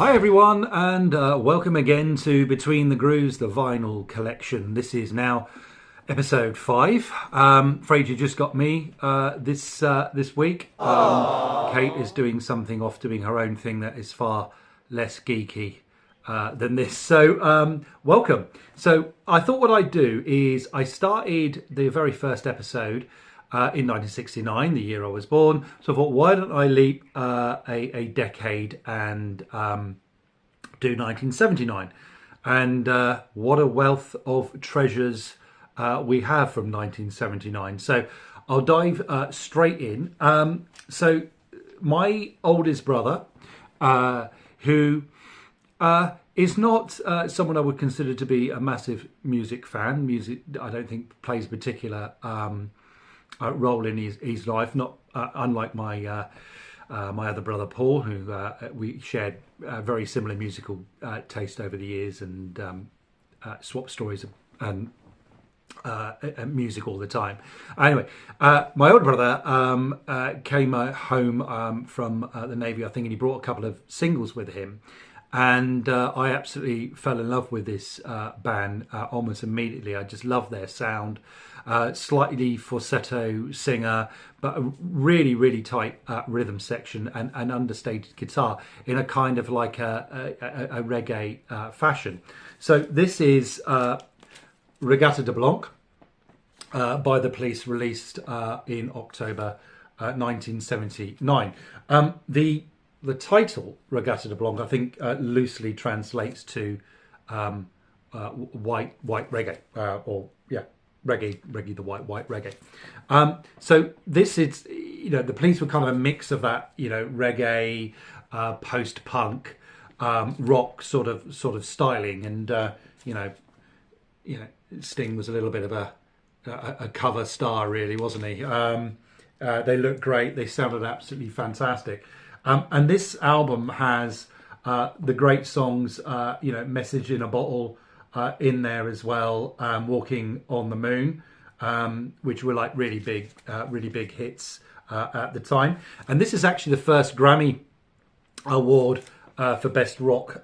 Hi everyone, and welcome again to Between the Grooves, the vinyl collection. This is now episode 5. Afraid you just got me this week. Kate is doing something off, doing her own thing that is far less geeky than this. So welcome. So I thought what I'd do is I started the very first episode in 1969, the year I was born. So I thought, why don't I leap a decade and do 1979? And what a wealth of treasures we have from 1979. So I'll dive straight in. So my oldest brother, who is not someone I would consider to be a massive music fan. Music, I don't think, plays a particular role in his life. Not unlike my my other brother Paul, who we shared very similar musical taste over the years, and swapped stories and music all the time. Anyway, my older brother came home from the Navy, I think, and he brought a couple of singles with him. And I absolutely fell in love with this band almost immediately. I just love their sound. Slightly falsetto singer, but a really, really tight rhythm section and understated guitar in a kind of like a reggae fashion. So this is Regatta de Blanc by the Police, released in October 1979. The title, Regatta de Blanc, I think loosely translates to white reggae, reggae, the white reggae. So this is, the Police were kind of a mix of that, reggae, post-punk, rock sort of styling, and Sting was a little bit of a cover star, really, wasn't he? They looked great. They sounded absolutely fantastic. And this album has the great songs, Message in a Bottle in there as well, Walking on the Moon, which were like really big hits at the time. And this is actually the first Grammy Award for Best Rock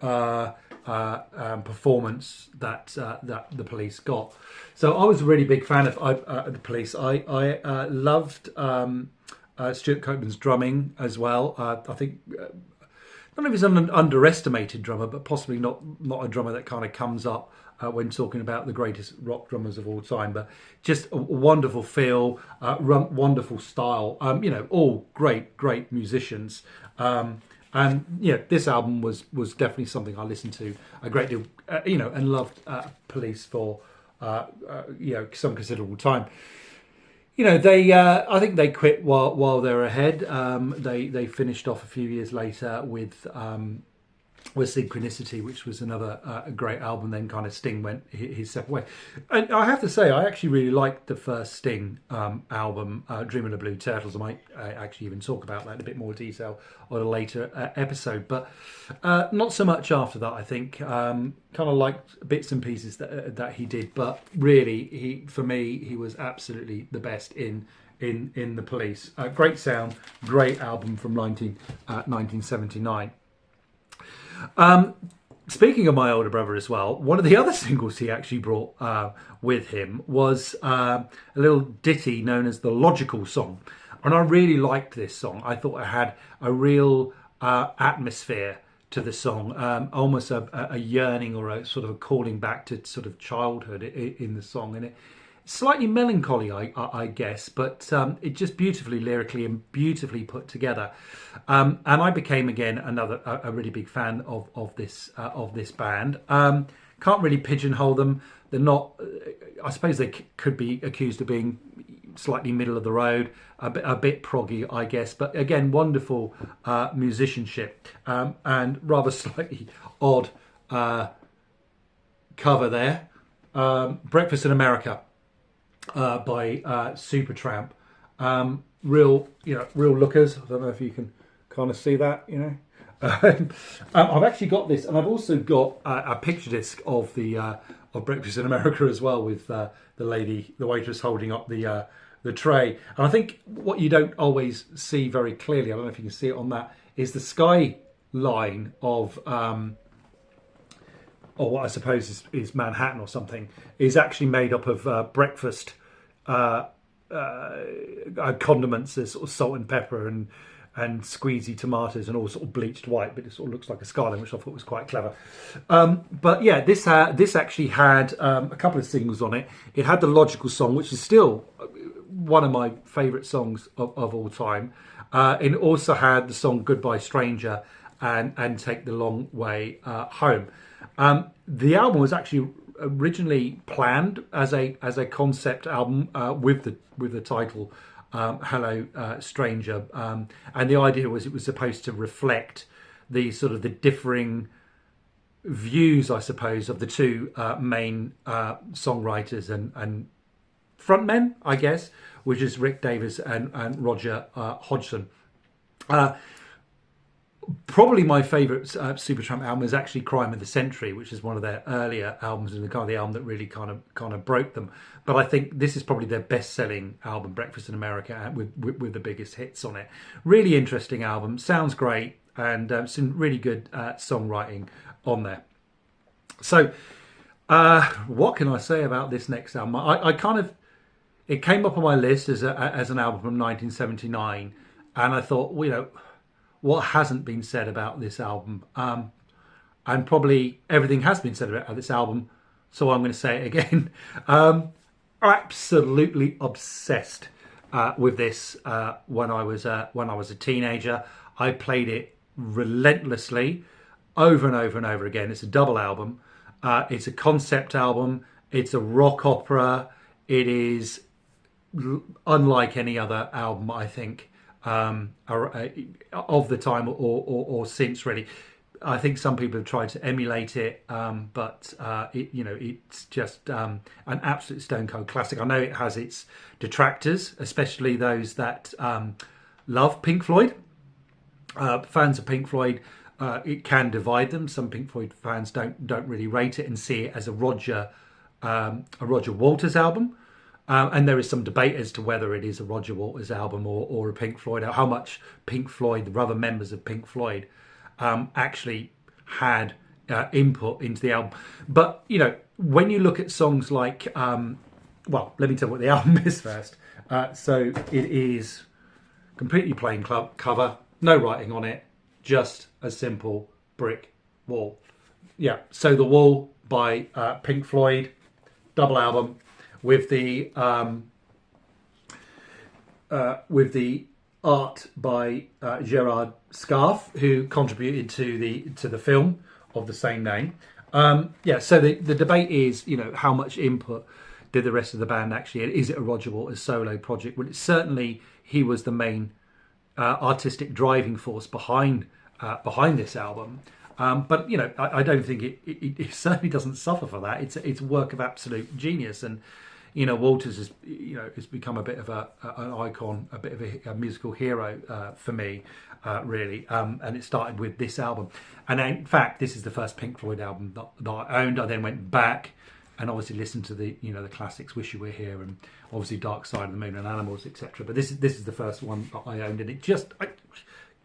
performance that the Police got. So I was a really big fan of the Police. I loved Stuart Copeland's drumming as well. I think, I don't know if he's an underestimated drummer, but possibly not a drummer that kind of comes up when talking about the greatest rock drummers of all time. But just a wonderful feel, wonderful style. All great musicians. And this album was definitely something I listened to a great deal, and loved Police for some considerable time. I think they quit while they were ahead. They finished off a few years later with Synchronicity, which was another great album. Then kind of Sting went his separate way. And I have to say, I actually really liked the first Sting album, Dream of the Blue Turtles. I might actually even talk about that in a bit more detail on a later episode. But not so much after that, I think. Kind of liked bits and pieces that he did. But really, for me, he was absolutely the best in the Police. Great sound, great album from 1979. Speaking of my older brother as well, one of the other singles he actually brought with him was a little ditty known as the Logical Song. And I really liked this song. I thought it had a real atmosphere to the song, almost a yearning or a sort of a calling back to sort of childhood in the song. And it's slightly melancholy, I guess, but it just beautifully lyrically and beautifully put together. And I became again a really big fan of this band. Can't really pigeonhole them. They're not. I suppose they could be accused of being slightly middle of the road, a bit proggy, I guess. But again, wonderful musicianship, and rather slightly odd cover there. Breakfast in America by Supertramp. Real lookers. I don't know if you can kind of see that, I've actually got this, and I've also got a picture disc of of Breakfast in America as well, with the waitress holding up the tray. And I think what you don't always see very clearly, I don't know if you can see it on that, is the sky line of or what I suppose is Manhattan or something, is actually made up of breakfast condiments. There's sort of salt and pepper and squeezy tomatoes and all sort of bleached white, but it sort of looks like a skyline, which I thought was quite clever. But yeah, this actually had a couple of singles on it. It had the Logical song, which is still one of my favourite songs of all time. It also had the song Goodbye Stranger and Take the Long Way Home. The album was actually originally planned as a concept album with the title Hello Stranger, and the idea was it was supposed to reflect the sort of the differing views, I suppose, of the two main songwriters and frontmen, I guess, which is Rick Davies and Roger Hodgson. Probably my favourite Supertramp album is actually Crime of the Century, which is one of their earlier albums and the kind of the album that really kind of broke them. But I think this is probably their best-selling album, Breakfast in America, with the biggest hits on it. Really interesting album, sounds great, and some really good songwriting on there. So, what can I say about this next album? It came up on my list as an album from 1979, and I thought, what hasn't been said about this album? And probably everything has been said about this album, so I'm going to say it again. Absolutely obsessed with this when I was a teenager. I played it relentlessly, over and over and over again. It's a double album. It's a concept album. It's a rock opera. It is unlike any other album, I think, of the time or since, really. I think some people have tried to emulate it, but it's just an absolute stone cold classic. I know it has its detractors, especially those that love Pink Floyd. Fans of Pink Floyd, it can divide them. Some Pink Floyd fans don't really rate it and see it as a Roger Waters album. And there is some debate as to whether it is a Roger Waters album or a Pink Floyd, how much Pink Floyd, the other members of Pink Floyd, actually had input into the album. But, when you look at songs like, let me tell you what the album is first. So it is completely plain cover, no writing on it, just a simple brick wall. Yeah, So The Wall by Pink Floyd, double album. With the art by Gerard Scarfe, who contributed to the film of the same name. So the debate is, how much input did the rest of the band actually? Is it a Roger Waters solo project? Well, certainly he was the main artistic driving force behind this album. But I don't think it certainly doesn't suffer for that. It's a work of absolute genius, and Waters has become a bit of an icon, a bit of a musical hero for me, really. And it started with this album, and in fact, this is the first Pink Floyd album that I owned. I then went back and obviously listened to the the classics, Wish You Were Here, and obviously Dark Side of the Moon and Animals, etc. But this is the first one that I owned, and it just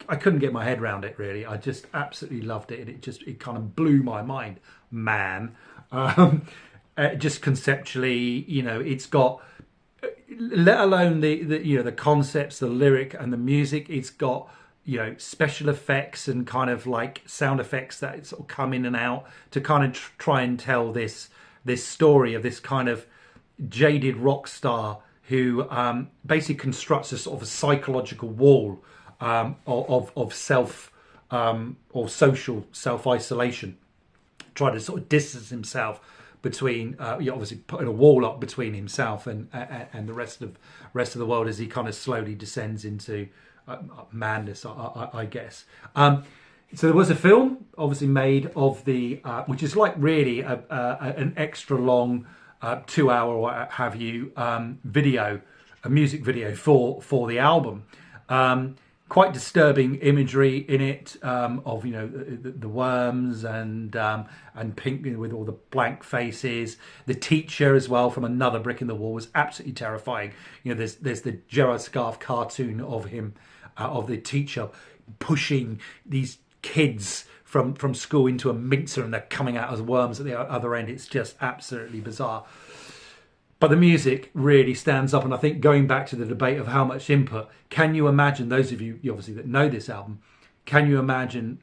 I couldn't get my head around it, really. I just absolutely loved it, and it kind of blew my mind, man. Just conceptually, it's got, let alone the concepts, the lyric and the music, it's got special effects and kind of like sound effects that sort of come in and out to kind of try and tell this story of this kind of jaded rock star who basically constructs a sort of a psychological wall of self or social self-isolation, try to sort of distance himself between obviously putting a wall up between himself and the rest of the world as he kind of slowly descends into madness, I guess. So there was a film obviously made of the which is like really an extra long 2 hour or what have you video, a music video for the album. Quite disturbing imagery in it of the worms and Pink with all the blank faces. The teacher as well from Another Brick in the Wall was absolutely terrifying. There's the Gerard Scarfe cartoon of him of the teacher pushing these kids from school into a mincer and they're coming out as worms at the other end. It's just absolutely bizarre. But the music really stands up, and I think going back to the debate of how much input, can you imagine, those of you obviously that know this album, can you imagine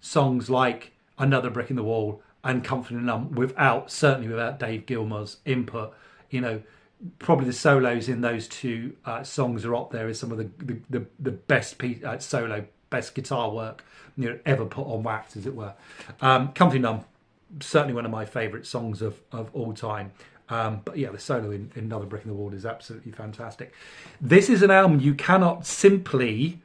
songs like Another Brick in the Wall and Comfort and Numb certainly without Dave Gilmour's input? You know, probably the solos in those two songs are up there as some of the best best guitar work, you know, ever put on wax, as it were. Comfort and Numb, certainly one of my favourite songs of all time. But yeah, the solo in Another Brick in the Wall is absolutely fantastic. This is an album you cannot simply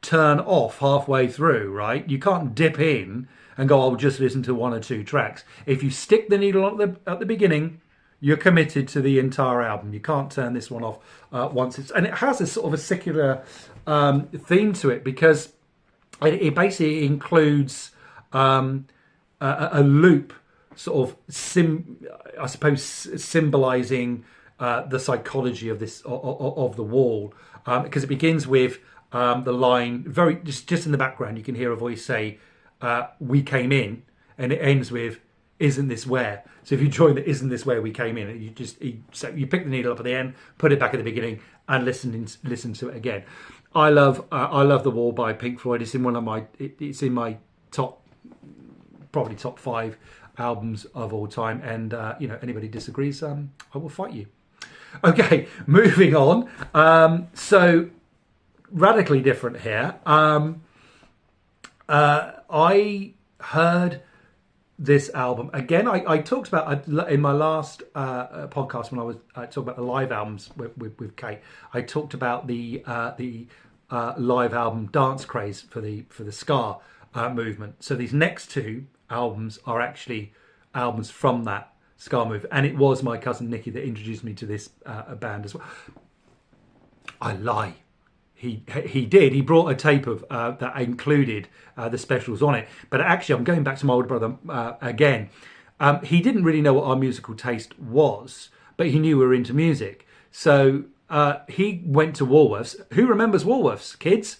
turn off halfway through, right? You can't dip in and go, I'll just listen to one or two tracks. If you stick the needle at the beginning, you're committed to the entire album. You can't turn this one off once it's... And it has a sort of a secular theme to it, because it basically includes a loop, sort of I suppose symbolizing the psychology of this of the wall, because it begins with the line very just in the background. You can hear a voice say, "We came in," and it ends with, "Isn't this where?" So if you join the "Isn't this where we came in," you pick the needle up at the end, put it back at the beginning, and listen to it again. I love The Wall by Pink Floyd. It's in it's in my probably top 5 albums of all time, and anybody disagrees, I will fight you. Okay, moving on. So radically different here. I heard this album again. I talked about in my last podcast when I talked about the live albums with Kate. I talked about the live album Dance Craze for the ska movement. So these next two albums are actually albums from that ska movement, and it was my cousin Nicky that introduced me to this band as well. I lie. He did. He brought a tape of that included the specials on it. But actually, I'm going back to my older brother again. He didn't really know what our musical taste was, but he knew we were into music. So he went to Woolworths. Who remembers Woolworths, kids?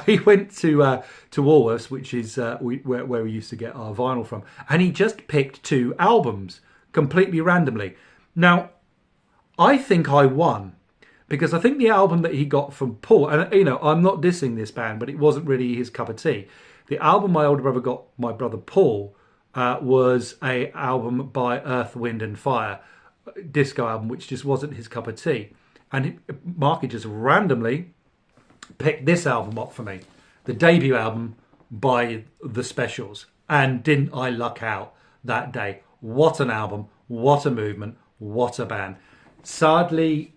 He went to Woolworths, which is where we used to get our vinyl from, and he just picked 2 albums completely randomly. Now, I think I won, because I think the album that he got from Paul, and I'm not dissing this band, but it wasn't really his cup of tea. The album my older brother got my brother Paul was a album by Earth, Wind and Fire, disco album, which just wasn't his cup of tea. And Marky just randomly picked this album up for me, the debut album by The Specials, and didn't I luck out that day? What an album, what a movement, what a band. Sadly,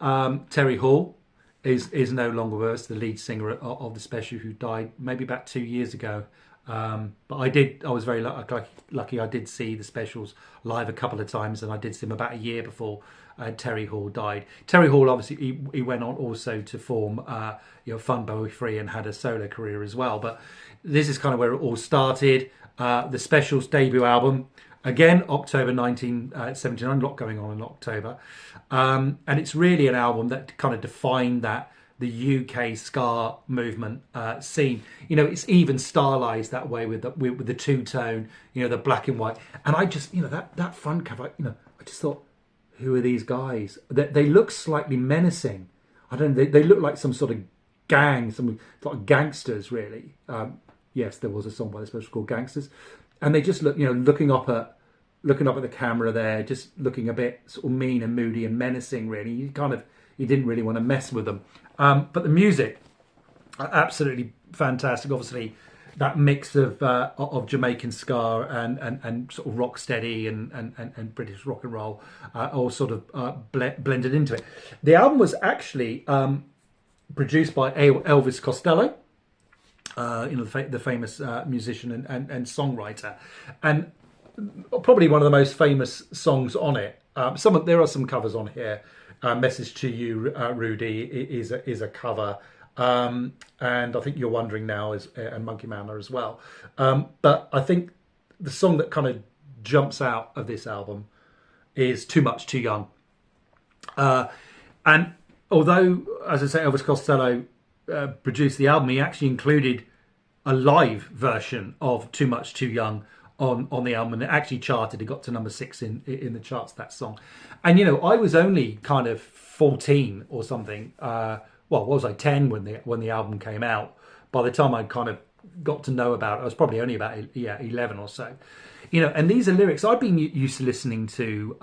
Terry Hall is no longer with us, the lead singer of The Specials, who died maybe about 2 years ago. But I was very lucky. I did see The Specials live a couple of times, and I did see them about a year before Terry Hall died. Terry Hall, obviously, he went on also to form Fun Boy Free and had a solo career as well. But this is kind of where it all started. The Specials debut album, again, October 1979, a lot going on in October. And it's really an album that kind of defined the UK ska movement scene. It's even stylized that way with the two-tone, the black and white. And I just, that front cover, I just thought, who are these guys? They look slightly menacing. I don't know, they look like some sort of gang, some sort of gangsters, really. Yes, there was a song by The Specials called Gangsters. And they just look, looking up at the camera there, just looking a bit sort of mean and moody and menacing, really. You didn't really want to mess with them. But the music, absolutely fantastic. Obviously, that mix of Jamaican ska and sort of rock steady and British rock and roll, all sort of blended into it. The album was actually produced by Elvis Costello, the famous musician and songwriter, and probably one of the most famous songs on it. There are some covers on here. Message to You, Rudy is a cover, and I think You're Wondering Now and Monkey Man are as well. But I think the song that kind of jumps out of this album is Too Much Too Young. And although, as I say, Elvis Costello produced the album, he actually included a live version of Too Much Too Young on the album, and it actually charted. It got to number 6 in the charts, that song. And I was only kind of 14 or something. Well, what was I, 10 when the album came out? By the time I kind of got to know about it, I was probably only about 11 or so. And these are lyrics I've been used to listening to.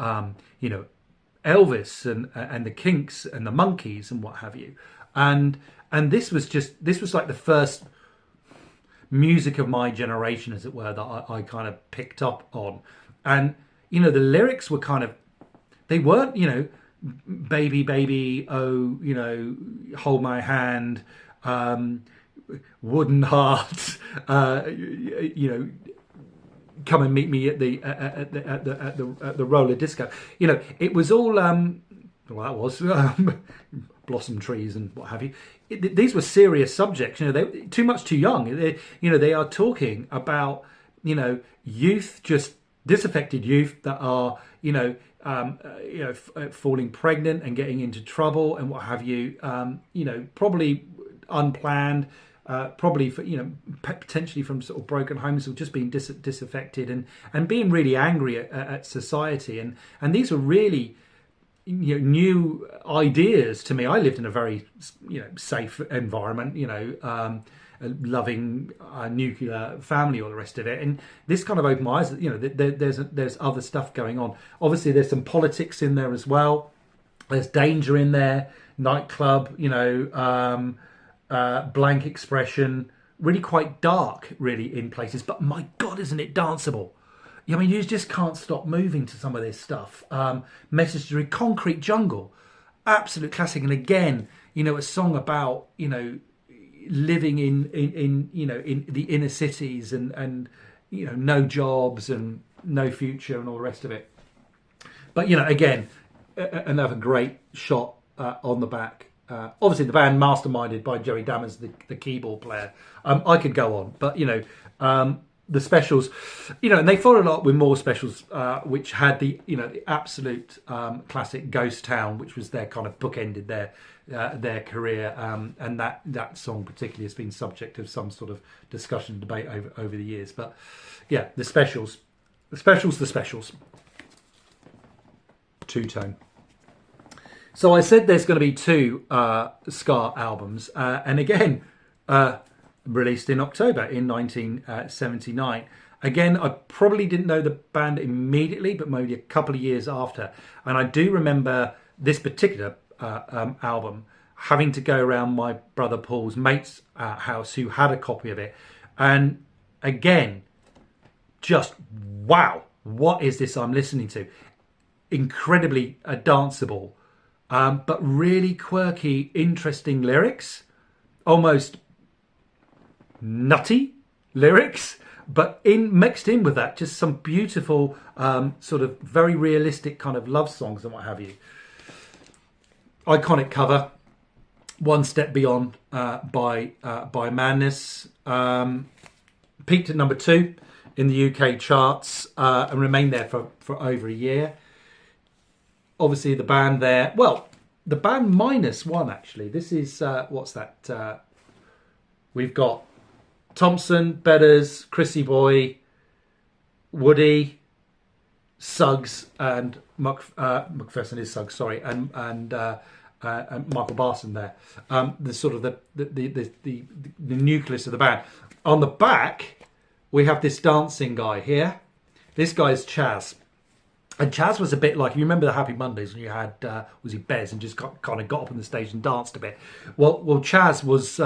Elvis and the Kinks and the Monkees and what have you, and this was like the first music of my generation, as it were, that I kind of picked up on. And the lyrics were kind of, they weren't baby baby, oh, hold my hand, wooden heart, come and meet me at the roller disco. It was all well, that was blossom trees and what have you. These were serious subjects. They Too Much Too Young. They are talking about youth, just disaffected youth that are falling pregnant and getting into trouble and what have you. Probably unplanned. Probably for potentially from sort of broken homes, or just being disaffected and being really angry at society, and these were really new ideas to me. I lived in a very safe environment, a loving nuclear family, all the rest of it, and this kind of opened my eyes. There's other stuff going on. Obviously, there's some politics in there as well. There's danger in there, nightclub, blank expression, really quite dark, really, in places. But my God, isn't it danceable? I mean, you just can't stop moving to some of this stuff. Message to Concrete Jungle, absolute classic. And again, a song about living in the inner cities and no jobs and no future and all the rest of it. But again, another great shot on the back. Obviously, the band masterminded by Joey Dammers, the keyboard player. I could go on, but the specials, and they followed up with more specials, which had the absolute classic Ghost Town, which was their kind of bookended their career, and that song particularly has been subject of some sort of discussion and debate over the years. But yeah, the specials, two-tone. So I said there's going to be 2 ska albums, and again, released in October in 1979. Again, I probably didn't know the band immediately, but maybe a couple of years after. And I do remember this particular album having to go around my brother Paul's mate's house, who had a copy of it. And again, just wow, what is this I'm listening to? Incredibly danceable. But really quirky, interesting lyrics, almost nutty lyrics, but mixed in with that, just some beautiful, sort of very realistic kind of love songs and what have you. Iconic cover, One Step Beyond by Madness, peaked at number 2 in the UK charts and remained there for over a year. Obviously, the band there. Well, the band -1, actually. This is, what's that? We've got Thompson, Bedders, Chrissy Boy, Woody, Suggs, and McPherson is Suggs, sorry, and Michael Barson there. The sort of the nucleus of the band. On the back, we have this dancing guy here. This guy's Chaz. And Chaz was a bit like, you remember the Happy Mondays when you had, was he Bez, and just kind of got up on the stage and danced a bit. Well, Chaz was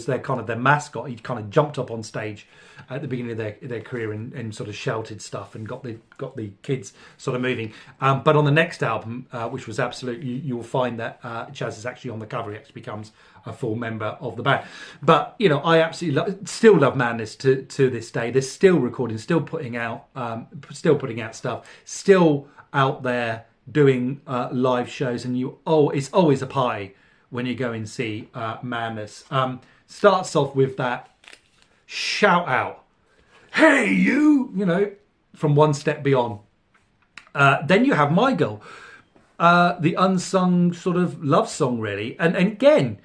their kind of their mascot. He kind of jumped up on stage at the beginning of their career and sort of shouted stuff and got the kids sort of moving. But on the next album, which was Absolute, you'll find that Chaz is actually on the cover. He actually becomes a full member of the band. But I absolutely still love Madness to this day. They're still recording, still putting out stuff, still out there doing live shows, and it's always a pie when you go and see Madness. Starts off with that shout out, "Hey you," from One Step Beyond. Then you have My Girl, the unsung sort of love song, really, and again,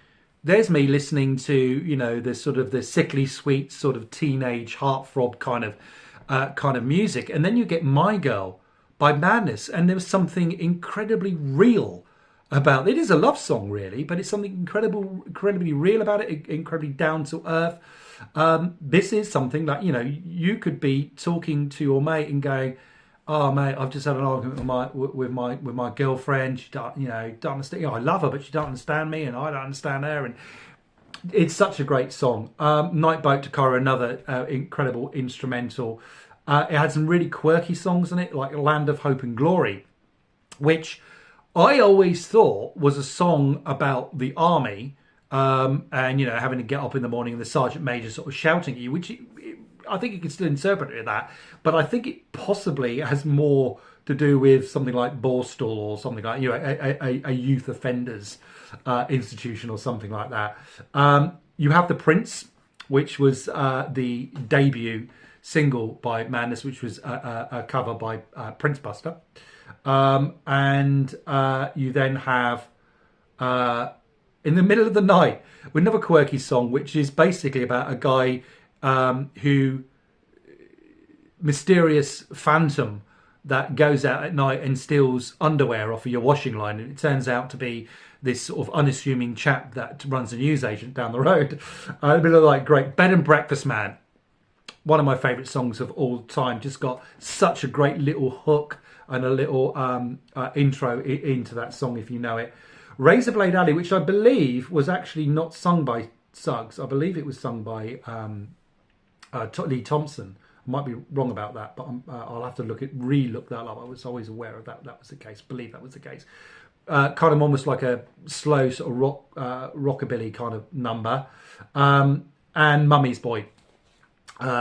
there's me listening to, the sort of the sickly sweet sort of teenage heartthrob kind of music, and then you get My Girl by Madness, and there was something incredibly real about it. Is a love song really, but it's something incredibly real about it, incredibly down to earth. This is something that you could be talking to your mate and going, "Oh mate, I've just had an argument with my girlfriend. She don't understand. I love her, but she don't understand me, and I don't understand her." And it's such a great song. Night Boat to Cairo, another incredible instrumental. It had some really quirky songs in it, like Land of Hope and Glory, which I always thought was a song about the army, and having to get up in the morning and the sergeant major sort of shouting at you, which I think you can still interpret it as that, but I think it possibly has more to do with something like Borstal or something like a youth offenders institution or something like that. You have The Prince, which was the debut single by Madness, which was a cover by Prince Buster. And you then have In the Middle of the Night, with another quirky song, which is basically about a guy who mysterious phantom that goes out at night and steals underwear off of your washing line, and it turns out to be this sort of unassuming chap that runs a newsagent down the road. A bit of like great Bed and Breakfast Man, one of my favourite songs of all time. Just got such a great little hook and a little intro into that song, if you know it. Razorblade Alley, which I believe was actually not sung by Suggs. I believe it was sung by Lee Thompson. I might be wrong about that, but I'll have to re-look that up. I was always aware of that. That was the case. Believe that was the case. Kind of almost like a slow sort of rockabilly kind of number. And Mummy's Boy,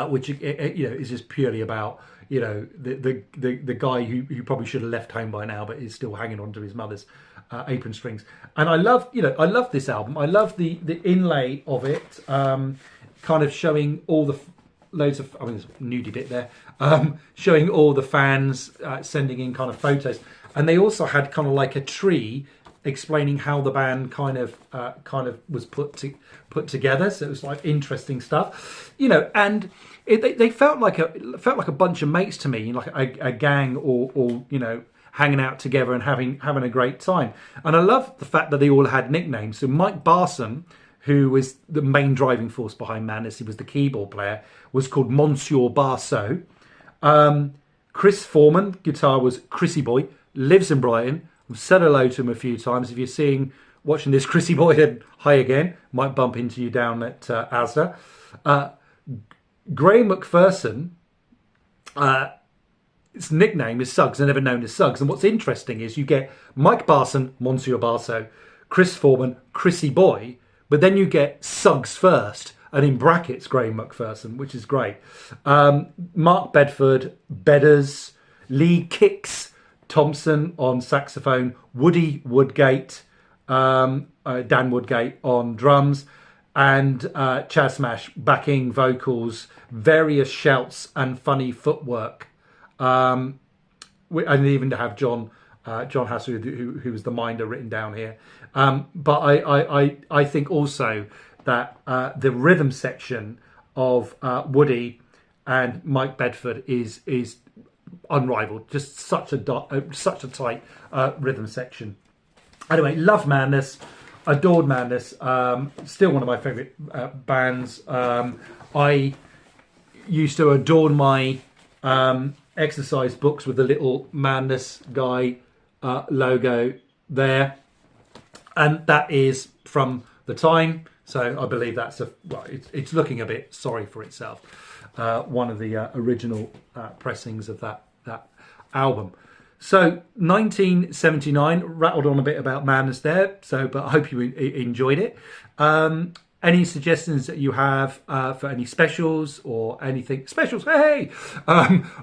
which is just purely about the guy who probably should have left home by now, but is still hanging on to his mother's apron strings. And I love this album. I love the inlay of it, kind of showing all the loads of, there's a nudie bit there, showing all the fans sending in kind of photos, and they also had kind of like a tree explaining how the band kind of was put together. So it was like interesting stuff, and they felt like a bunch of mates to me, like a gang, or hanging out together and having a great time. And I love the fact that they all had nicknames. So Mike Barson, who was the main driving force behind Madness, he was the keyboard player, was called Monsieur Barso. Chris Foreman, guitar, was Chrissy Boy, lives in Brighton. I've said hello to him a few times. If you're watching this, Chrissy Boy, then hi again. Might bump into you down at Asda. Graham McPherson, his nickname is Suggs. They're never known as Suggs. And what's interesting is you get Mike Barson, Monsieur Barso, Chris Foreman, Chrissy Boy, but then you get Suggs first, and in brackets, Graham McPherson, which is great. Mark Bedford, Bedders, Lee Kicks Thompson on saxophone, Woody Woodgate, Dan Woodgate on drums, and Chaz Smash backing vocals, various shouts and funny footwork. And they even have John Hassel, who was the minder, written down here. But I think also that the rhythm section of Woody and Mike Bedford is unrivaled. Just such a tight rhythm section. Anyway, love Madness, adored Madness. Still one of my favourite bands. I used to adorn my exercise books with the little Madness guy logo there, and that is from the time. So I believe that's it's looking a bit sorry for itself. One of the original pressings of that album. So 1979, rattled on a bit about Madness there. But I hope you enjoyed it. Any suggestions that you have for any specials or anything specials, hey,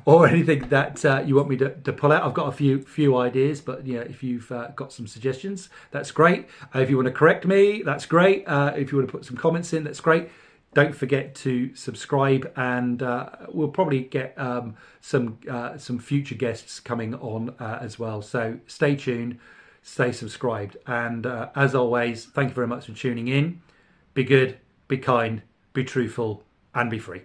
or anything that you want me to pull out? I've got a few ideas, but if you've got some suggestions, that's great. If you want to correct me, that's great. If you want to put some comments in, that's great. Don't forget to subscribe, and we'll probably get some future guests coming on as well. So stay tuned, stay subscribed, and as always, thank you very much for tuning in. be good, be kind, be truthful, and be free.